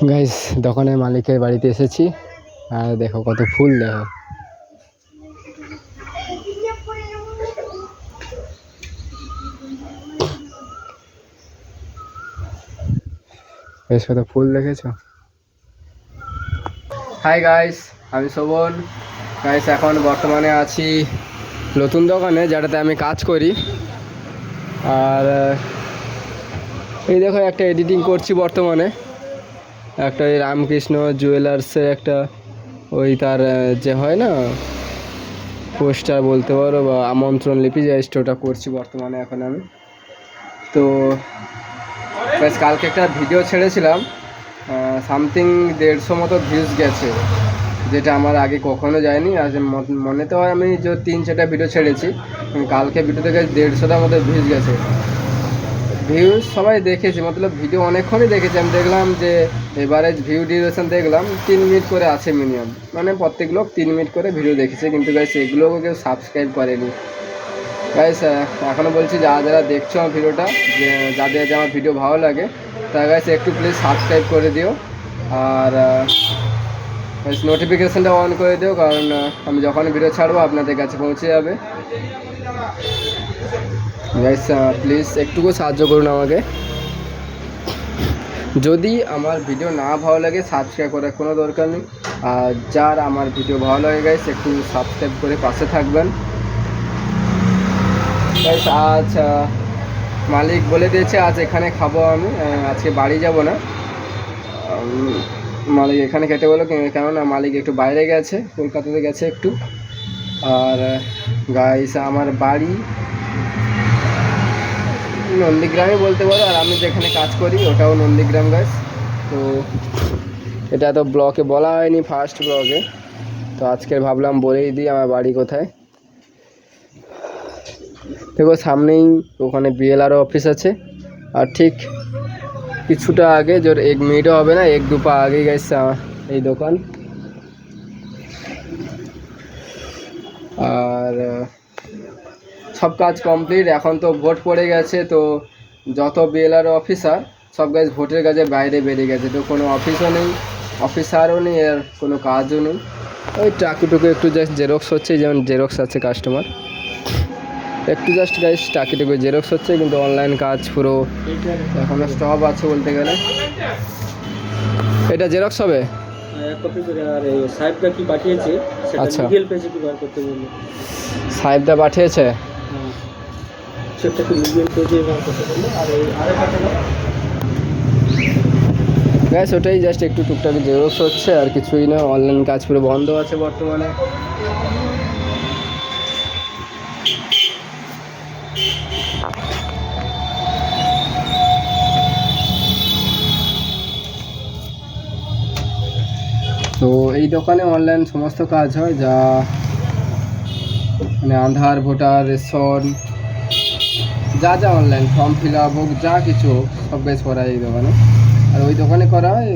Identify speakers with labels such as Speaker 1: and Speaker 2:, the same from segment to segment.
Speaker 1: Guys দোকানের মালিকের বাড়িতে এসেছি আর দেখো কত ফুল দেখো। বেশ কত ফুল দেখেছো। হাই গাইস, আমি শোভন। গাইস এখন বর্তমানে আছি নতুন দোকানে যেটাতে আমি কাজ করি। আর এই দেখো একটা এডিটিং করছি বর্তমানে, একটা ওই রামকৃষ্ণ জুয়েলার্সের একটা ওই তার যে হয় না পোস্টার বলতে পারো বা আমন্ত্রণ লিপি, জাস্ট ওটা করছি বর্তমানে এখন আমি। তো ব্যাস কালকে একটা ভিডিও ছেড়েছিলাম, সামথিং 150 মতো ভিউজ গেছে, যেটা আমার আগে কখনো যায়নি। আর মনে তো হয় আমি যে 3-4টা ভিডিও ছেড়েছি, কালকে ভিডিও থেকে 150টার মতো ভিউজ গেছে। ভিউজ সবাই দেখেছি, মতলব ভিডিও অনেকক্ষণই দেখেছি। আমি দেখলাম যে এভারেজ ভিউ ডিউরেশন দেখলাম 3 মিনিট করে আছে মিনিমাম, মানে প্রত্যেক লোক 3 মিনিট করে ভিডিও দেখেছে, কিন্তু গাইস এগুলোকে কেউ সাবস্ক্রাইব করেনি। গাইস এখনও বলছি যারা যারা দেখছো আমার ভিডিওটা, যে যাদের আমার ভিডিও ভালো লাগে তারা গাইস একটু প্লিজ সাবস্ক্রাইব করে দিও, আর নোটিফিকেশানটা অন করে দিও, কারণ আমি যখন ভিডিও ছাড়বো আপনাদের কাছে পৌঁছে যাবে। গাইস প্লিজ একটুকু সাহায্য করুন আমাকে। যদি আমার ভিডিও না ভালো লাগে সাবস্ক্রাইব করার কোনো দরকার নেই, আর যার আমার ভিডিও ভালো লাগে গাইস একটু সাবস্ক্রাইব করে পাশে থাকবেন। গাইস আজ মালিক বলে দিয়েছে আজ এখানে খাবো আমি, আজকে বাড়ি যাব না। মালিক এখানে খেতে বলো, কেননা মালিক একটু বাইরে গেছে, কলকাতাতে গেছে একটু। আর গাইস আমার বাড়ি নন্দীগ্রামে বলতে পারো, আর আমি যেখানে কাজ করি ওটাও নন্দীগ্রাম গাইস। তো এটা তো ব্লগে বলা হয়নি, ফার্স্ট ব্লগে, তো আজকে ভাবলাম বলেই দিই আমার বাড়ি কোথায়। দেখো সামনেই ওখানে বিএলআরও অফিস আছে, আর ঠিক কিছুটা আগে, জোর 1 মিনিটও হবে না, 1-2 পা আগেই গাইস এই দোকান। আর সব কাজ কমপ্লিট। এখন তো ভোট পড়ে গেছে, তো যত বিএলআর অফিসার সব গাইজ ভোটের কাজে বাইরে বেরিয়ে গেছে, তো কোনো অফিসও নেই, অফিসারও নেই, আর কোনো কাজও নেই। ওই টাকিটুকু একটু জাস্ট জেরক্স হচ্ছে, যেমন জেরক্স আছে কাস্টমার, একটু জাস্ট গাইজ টাকিটুকু জেরক্স হচ্ছে, কিন্তু অনলাইন কাজ পুরো এখনও স্টপ আছে বলতে গেলে। এটা জেরক্স হবে। আচ্ছা, সাহেবদা পাঠিয়েছে। গ্যাস ওটাই জাস্ট একটু টুকটাক জেরক্স হচ্ছে, আর কিছুই না। অনলাইন কাজ পুরো বন্ধ আছে বর্তমানে। তো এই দোকানে অনলাইন সমস্ত কাজ হয়, যা মানে আধার, ভোটার, রেশন, যা যা অনলাইন ফর্ম ফিল আপ হোক, যা কিছু হোক সব কাজ করা হয় এই দোকানে। আর ওই দোকানে করা হয়,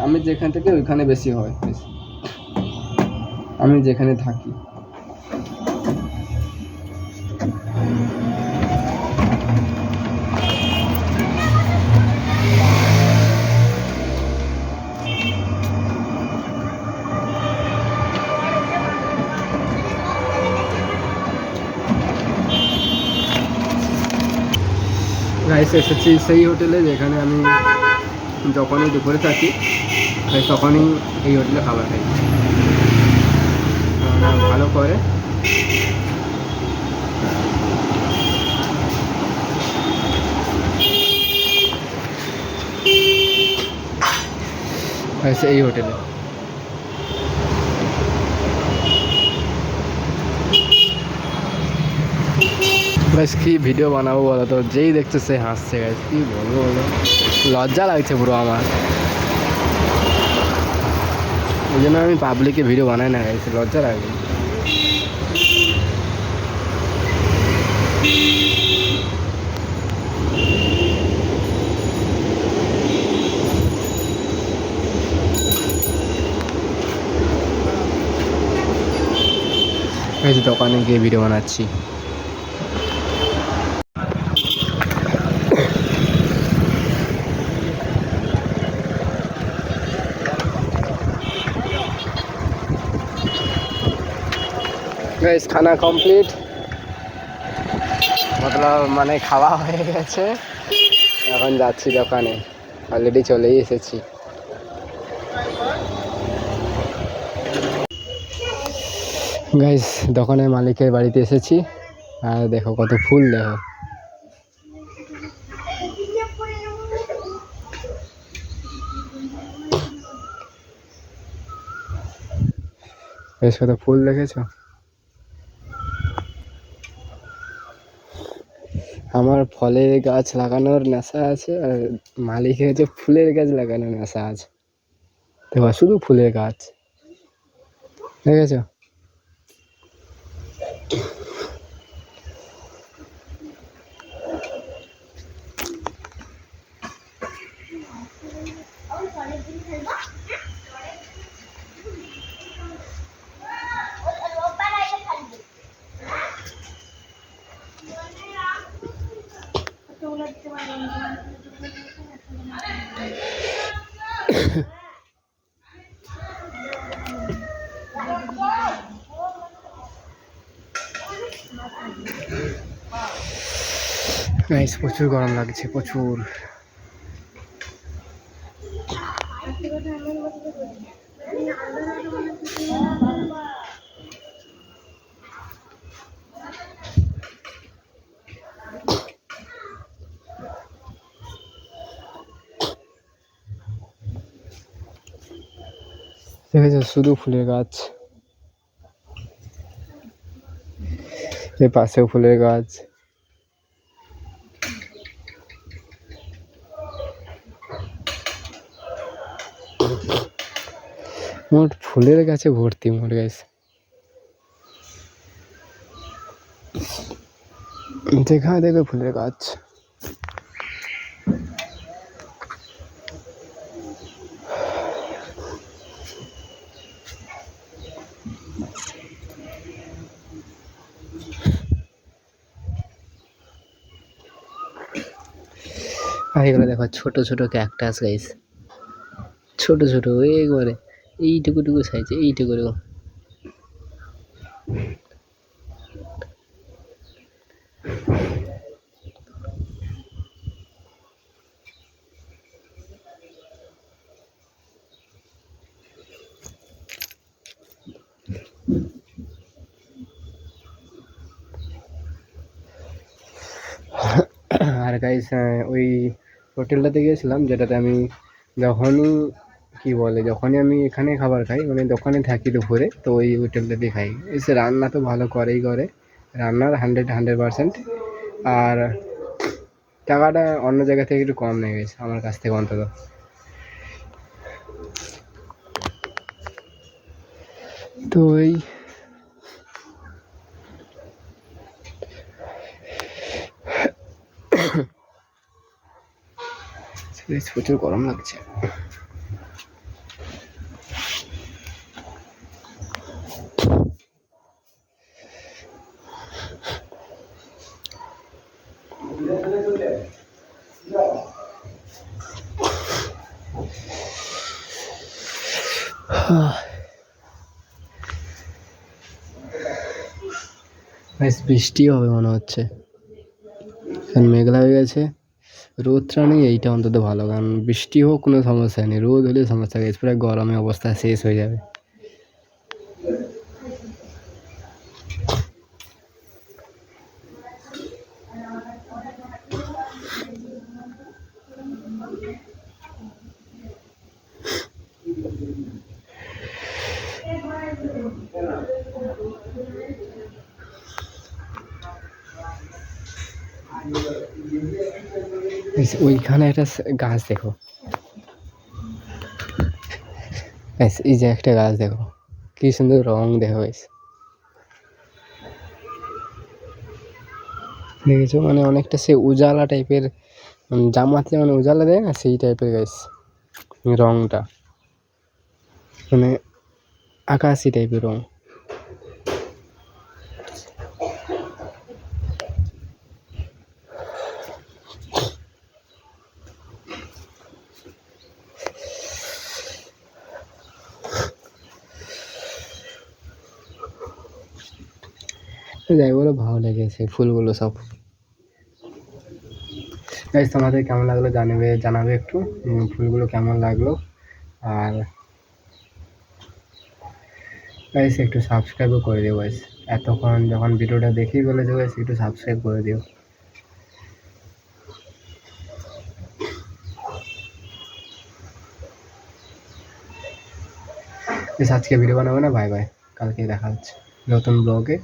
Speaker 1: আমি যেখান থেকে ওইখানে বেশি হয়, বেশি আমি যেখানে থাকি। রাইস এসেছি সেই হোটেলে যেখানে আমি যখনই দুপুরে থাকি তখনই এই হোটেলে খাবার খাই, ভালো করে। এই হোটেলে গাইস কি ভিডিও বানাবো বলো তো, যেই দেখছে সে হাসছে গাইস, কি বলবো বলো, লজ্জা লাগছে পুরো আমার। ওই জন্য আমি পাবলিকে ভিডিও বানাই না গাইস, লজ্জা লাগে। দোকানে গিয়ে ভিডিও বানাচ্ছি। গাইস খানা কমপ্লিট, মতলব মানে খাওয়া হয়ে গেছে, এখন যাচ্ছি দোকানে, অলরেডি চলেই এসেছি। গাইস দোকানের মালিকের বাড়িতে এসেছি, আর দেখো কত ফুল, দেখো বেশ কত ফুল দেখেছো। আমার ফলের গাছ লাগানোর নেশা আছে, আর মালিকের হচ্ছে ফুলের গাছ লাগানোর নেশা আছে। দেখো শুধু ফুলের গাছ দেখেছো। গাইস প্রচুর গরম লাগছে, প্রচুর। দেখেছো শুধু ফুলের গাছ, এর পাশেও ফুলের গাছ। মোট ফুলের গাছে ভর্তি মোট গাছ, যেখানে দেখবে ফুলের গাছ। আর এগুলো দেখো ছোট ছোট ক্যাকটাস গাইস, ছোট ছোট একবারে এইটুকু টুকু সাইজ, এইটুকু। আর গাইস ওই হোটেলটাতে গিয়েছিলাম, যেটাতে আমি যখনই যখনই আমি এখানে খাবার খাই, মানে দোকানে থাকি দুপুরে, তো ওই হোটেলটাতে খাই। এসে রান্না তো ভালো করেই করে, রান্নার 100%। আর টাকাটা অন্য জায়গা থেকে একটু কম নিয়ে গেছে, আমার কাছ থেকে অন্তত। তো এই প্রচুর গরম লাগছে। বৃষ্টি হবে মনে হচ্ছে, কারণ মেঘলা হয়ে গেছে। রোদটা নেই, এইটা অন্তত ভালো, কারণ বৃষ্টি হোক কোনো সমস্যা নেই, রোদ হলে সমস্যা গেছে, পুরো গরমে অবস্থা শেষ হয়ে যাবে। ওইখানে একটা গাছ দেখো, এই যে একটা গাছ দেখো, কি সুন্দর রং দেখো। দেখেছো, মানে অনেকটা সে উজালা টাইপের, জামাতে মানে উজালা দেয় না, সেই টাইপের গাছ রংটা, মানে আকাশি টাইপের রং। যাই বলো, ভালো লেগেছে ফুলগুলো সব। গাইস তোমাদের কেমন লাগলো জানাবে একটু, ফুলগুলো কেমন লাগলো। আর গাইস একটু সাবস্ক্রাইবও করে দিও গাইস, এতক্ষণ যখন ভিডিওটা দেখেই বলেছো গাইস একটু সাবস্ক্রাইব করে দিও। বেশ আজকে ভিডিও বানাবো না, বাই বাই, কালকে দেখা হচ্ছে নতুন ব্লগে।